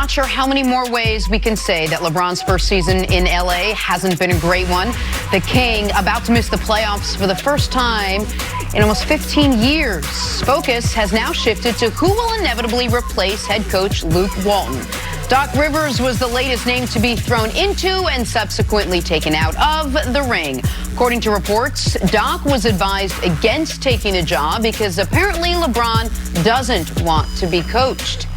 not sure how many more ways we can say that LeBron's first season in LA hasn't been a great one. The King about to miss the playoffs for the first time in almost 15 years. Focus has now shifted to who will inevitably replace head coach Luke Walton. Doc Rivers was the latest name to be thrown into and subsequently taken out of the ring. According to reports, Doc was advised against taking the job because apparently LeBron doesn't want to be coached.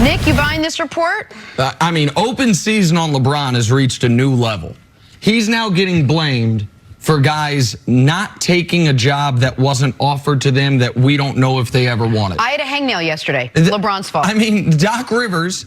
Nick, you buying this report? I mean, open season on LeBron has reached a new level. He's now getting blamed for guys not taking a job that wasn't offered to them that we don't know if they ever wanted. I had a hangnail yesterday. LeBron's fault. I mean, Doc Rivers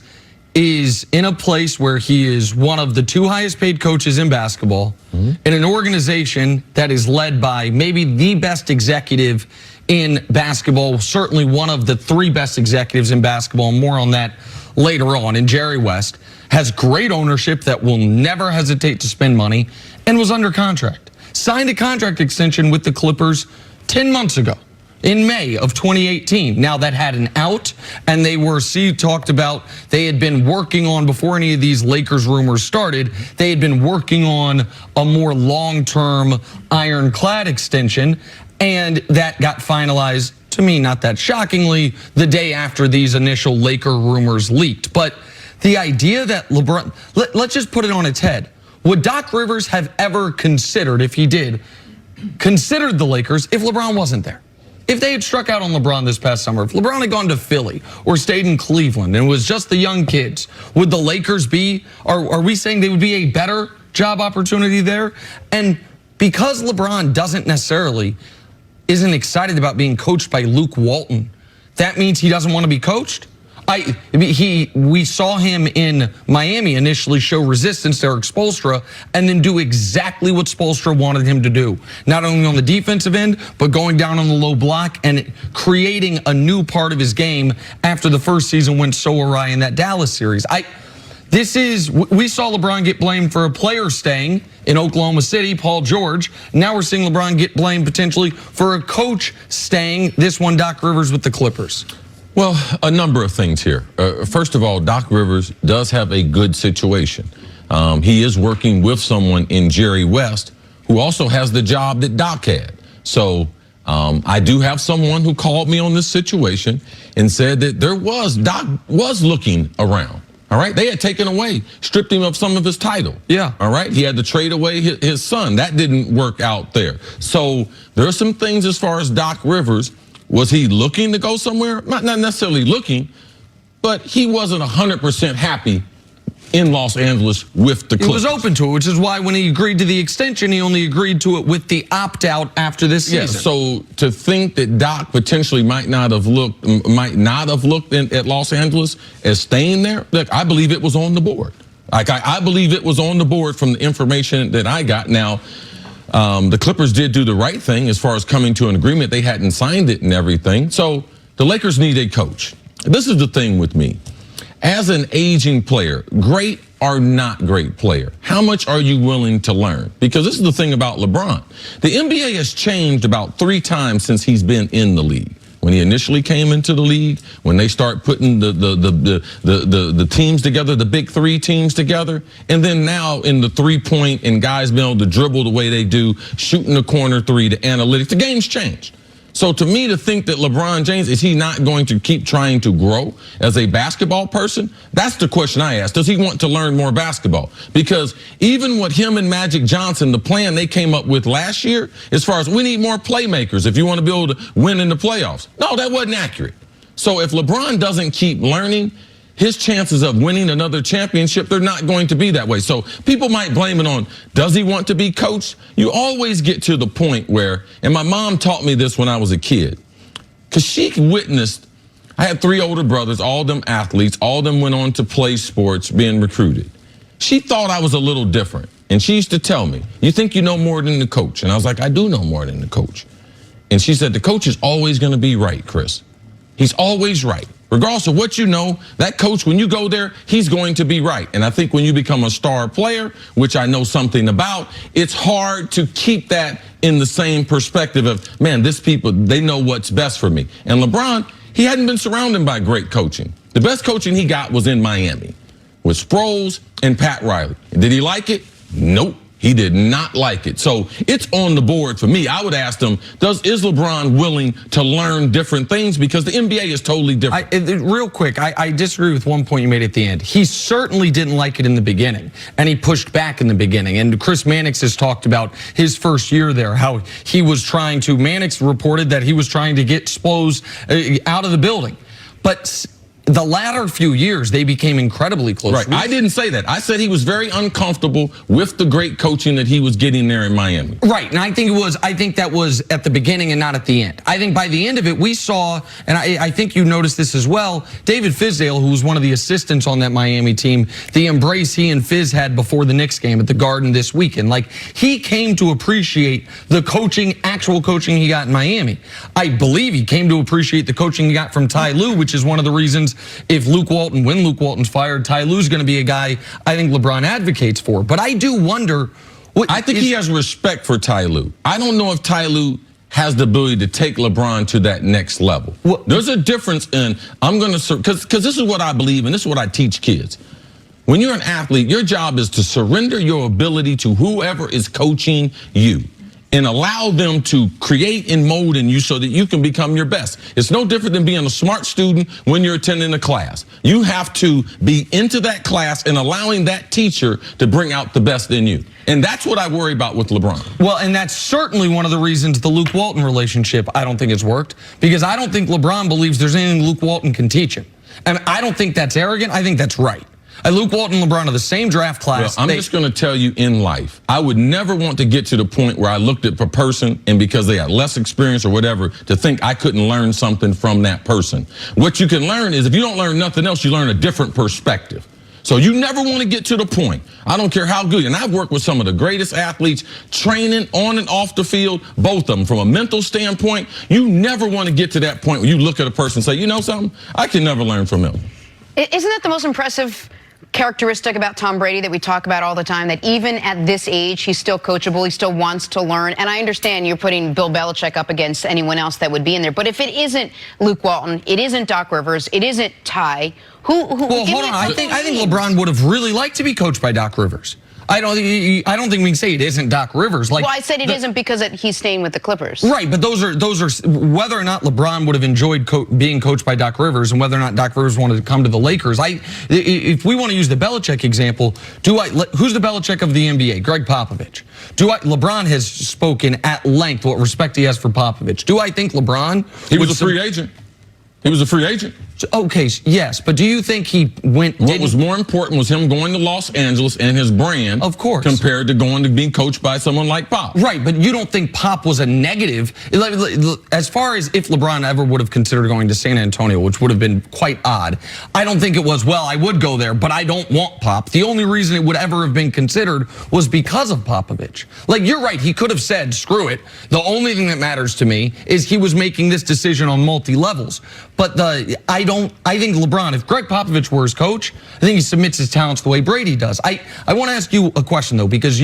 is in a place where he is one of the 2 highest paid coaches in basketball in an organization that is led by maybe the best executive in basketball, certainly one of the 3 best executives in basketball, and more on that later on. And Jerry West has great ownership that will never hesitate to spend money and was under contract. Signed a contract extension with the Clippers 10 months ago. In May of 2018. Now that had an out, and they were talked about, they had been working on, before any of these Lakers rumors started, they had been working on a more long-term ironclad extension, and that got finalized, to me, not that shockingly, the day after these initial Laker rumors leaked. But the idea that LeBron, let's just put it on its head. Would Doc Rivers have ever considered, if he did, considered the Lakers if LeBron wasn't there? If they had struck out on LeBron this past summer, if LeBron had gone to Philly or stayed in Cleveland and it was just the young kids, would the Lakers be, are we saying they would be a better job opportunity there? And because LeBron isn't excited about being coached by Luke Walton, that means he doesn't want to be coached? We saw him in Miami initially show resistance to Eric Spoelstra and then do exactly what Spoelstra wanted him to do. Not only on the defensive end, but going down on the low block and creating a new part of his game after the first season went so awry in that Dallas series. We saw LeBron get blamed for a player staying in Oklahoma City, Paul George. Now we're seeing LeBron get blamed potentially for a coach staying, this one Doc Rivers with the Clippers. Well, a number of things here. First of all, Doc Rivers does have a good situation. He is working with someone in Jerry West who also has the job that Doc had. So I do have someone who called me on this situation and said that Doc was looking around. All right, they had stripped him of some of his title. Yeah. All right, he had to trade away his son. That didn't work out there. So there are some things as far as Doc Rivers. Was he looking to go somewhere? Not necessarily looking, but he wasn't 100% happy in Los Angeles with the Clippers. He was open to it, which is why when he agreed to the extension, he only agreed to it with the opt-out after this season. Yeah, so to think that Doc potentially might not have looked at Los Angeles as staying there, look, I believe it was on the board. I believe it was on the board from the information that I got. Now, the Clippers did do the right thing as far as coming to an agreement. They hadn't signed it and everything. So the Lakers need a coach. This is the thing with me. As an aging player, great or not great player, how much are you willing to learn? Because this is the thing about LeBron. The NBA has changed about 3 times since he's been in the league. When he initially came into the league, when they start putting the teams together, the big 3 teams together, and then now in the 3-point and guys being able to dribble the way they do, shooting the corner 3, the analytics, the game's changed. So to me, to think that LeBron James, is he not going to keep trying to grow as a basketball person? That's the question I ask. Does he want to learn more basketball? Because even with him and Magic Johnson, the plan they came up with last year, as far as we need more playmakers if you want to be able to win in the playoffs. No, that wasn't accurate. So if LeBron doesn't keep learning, his chances of winning another championship, they're not going to be that way. So people might blame it on, does he want to be coached? You always get to the point where, and my mom taught me this when I was a kid, because she witnessed, I had 3 older brothers, all of them athletes, all of them went on to play sports, being recruited. She thought I was a little different. And she used to tell me, you think you know more than the coach? And I was like, I do know more than the coach. And she said, the coach is always going to be right, Chris. He's always right. Regardless of what you know, that coach, when you go there, he's going to be right. And I think when you become a star player, which I know something about, it's hard to keep that in the same perspective of, man, this people, they know what's best for me. And LeBron, he hadn't been surrounded by great coaching. The best coaching he got was in Miami with Sproles and Pat Riley. Did he like it? Nope. He did not like it. So it's on the board for me. I would ask them, is LeBron willing to learn different things? Because the NBA is totally different. Real quick, I disagree with one point you made at the end. He certainly didn't like it in the beginning, and he pushed back in the beginning. And Chris Mannix has talked about his first year there, how he was trying to, Mannix reported that he was trying to get Sproles out of the building. But the latter few years, they became incredibly close. Right. I didn't say that. I said he was very uncomfortable with the great coaching that he was getting there in Miami. Right. And I think that was at the beginning and not at the end. I think by the end of it, we saw, and I think you noticed this as well, David Fizdale, who was one of the assistants on that Miami team, the embrace he and Fizz had before the Knicks game at the Garden this weekend. Like, he came to appreciate the coaching, actual coaching he got in Miami. I believe he came to appreciate the coaching he got from Ty Lue, which is one of the reasons if when Luke Walton's fired, Ty Lue's going to be a guy I think LeBron advocates for. But I do wonder. I think he has respect for Ty Lue. I don't know if Ty Lue has the ability to take LeBron to that next level. There's a difference in, because this is what I believe and this is what I teach kids. When you're an athlete, your job is to surrender your ability to whoever is coaching you and allow them to create and mold in you so that you can become your best. It's no different than being a smart student when you're attending a class. You have to be into that class and allowing that teacher to bring out the best in you. And that's what I worry about with LeBron. Well, and that's certainly one of the reasons the Luke Walton relationship, I don't think it's worked, because I don't think LeBron believes there's anything Luke Walton can teach him. And I don't think that's arrogant. I think that's right. Luke Walton and LeBron are the same draft class. Well, I'm just going to tell you, in life, I would never want to get to the point where I looked at a person and because they had less experience or whatever, to think I couldn't learn something from that person. What you can learn is, if you don't learn nothing else, you learn a different perspective. So you never want to get to the point. I don't care how good. And I've worked with some of the greatest athletes, training on and off the field, both of them. From a mental standpoint, you never want to get to that point where you look at a person and say, you know something? I can never learn from him. Isn't that the most impressive characteristic about Tom Brady that we talk about all the time, that even at this age, he's still coachable, he still wants to learn? And I understand you're putting Bill Belichick up against anyone else that would be in there, but if it isn't Luke Walton, it isn't Doc Rivers, it isn't Ty, who well, hold on. I think LeBron would have really liked to be coached by Doc Rivers. I don't think we can say it isn't Doc Rivers. Like, well, I said it isn't because he's staying with the Clippers. Right, but those are whether or not LeBron would have enjoyed being coached by Doc Rivers and whether or not Doc Rivers wanted to come to the Lakers. If we want to use the Belichick example, who's the Belichick of the NBA? Greg Popovich. LeBron has spoken at length what respect he has for Popovich. Do I think LeBron? He was a free agent. He was a free agent. Okay, yes, but do you think he went? What was more important was him going to Los Angeles and his brand, of course, compared to going to being coached by someone like Pop. Right, but you don't think Pop was a negative? As far as if LeBron ever would have considered going to San Antonio, which would have been quite odd, I don't think it was, well, I would go there, but I don't want Pop. The only reason it would ever have been considered was because of Popovich. Like, you're right, he could have said, screw it. The only thing that matters to me is he was making this decision on multi-levels. But I think LeBron, if Greg Popovich were his coach, I think he submits his talents the way Brady does. I want to ask you a question, though, because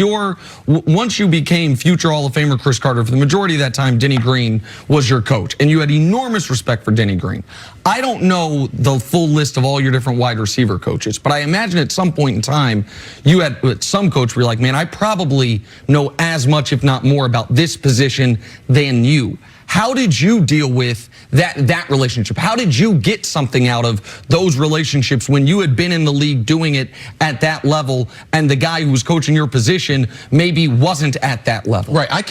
once you became future Hall of Famer Chris Carter, for the majority of that time, Denny Green was your coach, and you had enormous respect for Denny Green. I don't know the full list of all your different wide receiver coaches, but I imagine at some point in time, you had some coach where you're like, man, I probably know as much, if not more, about this position than you. How did you deal with that relationship? How did you get something out of those relationships when you had been in the league doing it at that level and the guy who was coaching your position maybe wasn't at that level? Right. I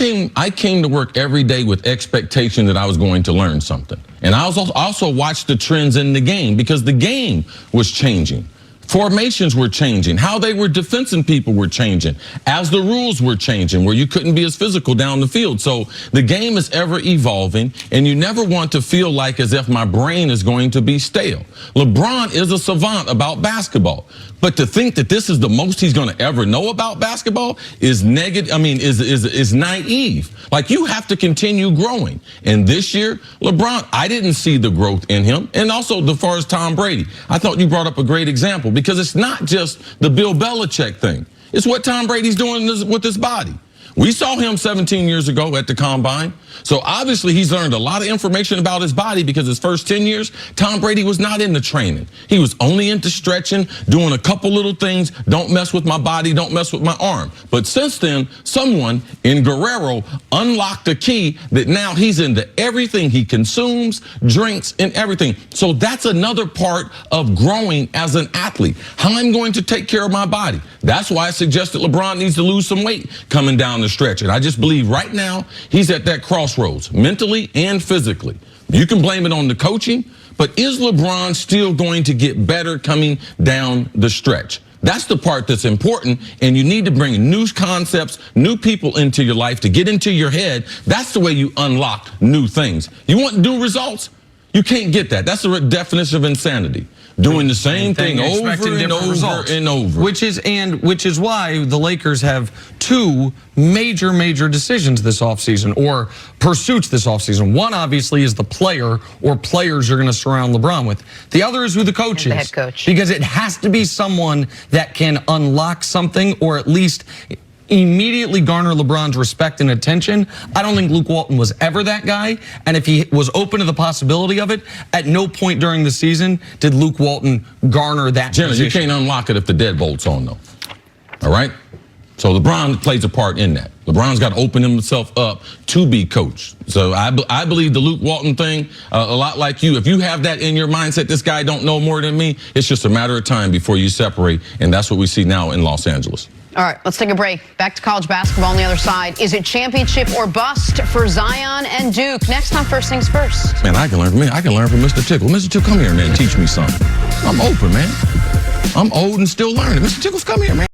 came to work every day with expectation that I was going to learn something. And I also watched the trends in the game, because the game was changing. Formations were changing. How they were defending people were changing as the rules were changing, where you couldn't be as physical down the field. So the game is ever evolving, and you never want to feel like as if my brain is going to be stale. LeBron is a savant about basketball, but to think that this is the most he's going to ever know about basketball is negative. I mean, is naive. Like, you have to continue growing. And this year, LeBron, I didn't see the growth in him. And also, as far as Tom Brady, I thought you brought up a great example, because it's not just the Bill Belichick thing. It's what Tom Brady's doing with his body. We saw him 17 years ago at the Combine. So obviously he's learned a lot of information about his body because his first 10 years, Tom Brady was not into training. He was only into stretching, doing a couple little things. Don't mess with my body. Don't mess with my arm. But since then, someone in Guerrero unlocked a key that now he's into everything he consumes, drinks, and everything. So that's another part of growing as an athlete. How I'm going to take care of my body. That's why I suggested LeBron needs to lose some weight coming down the stretch. And I just believe right now he's at that crossroads, mentally and physically. You can blame it on the coaching, but is LeBron still going to get better coming down the stretch? That's the part that's important, and you need to bring new concepts, new people into your life to get into your head. That's the way you unlock new things. You want new results? You can't get that. That's the definition of insanity. Doing the same thing over and over and over. Which is why the Lakers have two major decisions this offseason, or pursuits this offseason. One, obviously, is the player or players you're going to surround LeBron with. The other is who the coach is. The head coach. Because it has to be someone that can unlock something, or at least immediately garner LeBron's respect and attention. I don't think Luke Walton was ever that guy. And if he was open to the possibility of it, at no point during the season did Luke Walton garner that position. You can't unlock it if the deadbolt's on, though. All right? So LeBron plays a part in that. LeBron's got to open himself up to be coached. So I believe the Luke Walton thing, a lot like you, if you have that in your mindset, this guy don't know more than me, it's just a matter of time before you separate. And that's what we see now in Los Angeles. All right, let's take a break. Back to college basketball on the other side. Is it championship or bust for Zion and Duke? Next time, First Things First. Man, I can learn from me. I can learn from Mr. Tickle. Mr. Tickle, come here, man. Teach me something. I'm open, man. I'm old and still learning. Mr. Tickles, come here, man.